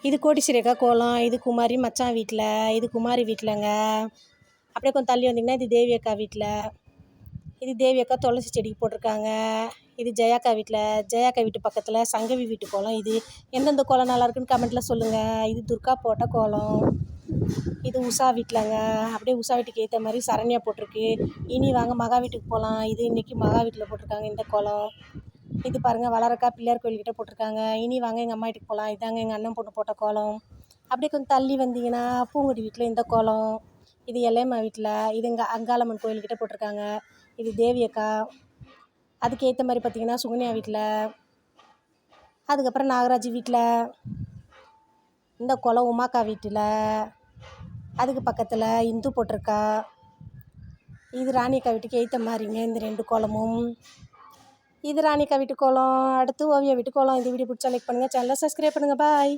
இது கோட்டீஸ்வரி கோலம். இது குமாரி மச்சான் வீட்டில், இது குமாரி வீட்டிலங்க. அப்படியே கொஞ்சம் தள்ளி வந்திங்கன்னா இது தேவி அக்கா வீட்டில். இது தேவி அக்கா துளசி செடிக்கு போட்டிருக்காங்க. இது ஜெயாக்கா வீட்டில். ஜெயாக்கா வீட்டு பக்கத்தில் சங்கவி வீட்டு கோலம். இது எந்தெந்த கோலம் நல்லாயிருக்குன்னு கமெண்ட்டில் சொல்லுங்கள். இது துர்கா போட்ட கோலம். இது உஷா வீட்டிலங்க. அப்படியே உஷா வீட்டுக்கு ஏற்ற மாதிரி சரண்யா போட்டிருக்கு. இனி வாங்க மகா வீட்டுக்கு போகலாம். இது இன்றைக்கி மகா வீட்டில் போட்டிருக்காங்க இந்த கோலம். இது பாருங்கள் வளரக்கா பிள்ளையார் கோயில்கிட்ட போட்டிருக்காங்க. இனி வாங்க எங்கள் அம்மா வீட்டுக்கு போகலாம். இதாங்க எங்கள் அண்ணன் பொண்ணு போட்ட கோலம். அப்படியே கொஞ்சம் தள்ளி வந்தீங்கன்னா பூங்குடி வீட்டில் இந்த கோலம். இது எல்லையம்மா வீட்டில். இது இங்கே அங்காளம்மன் கோயில்கிட்ட போட்டிருக்காங்க. இது தேவி அக்கா. அதுக்கு ஏற்ற மாதிரி பார்த்திங்கன்னா சுகன்யா வீட்டில். அதுக்கப்புறம் நாகராஜ் வீட்டில் இந்த கோலம். உமாக்கா வீட்டில். அதுக்கு பக்கத்தில் இந்து போட்டிருக்கா. இது ராணியக்கா வீட்டுக்கு ஏற்ற மாதிரிங்க இந்த 2 கோலமும். இது ராணியக்கா வீட்டு கோலம். அடுத்து ஓவியா வீட்டு கோலம். இந்த வீடியோ பிடிச்சா லைக் பண்ணுங்கள். சேனலை சப்ஸ்கிரைப் பண்ணுங்கள். பாய்.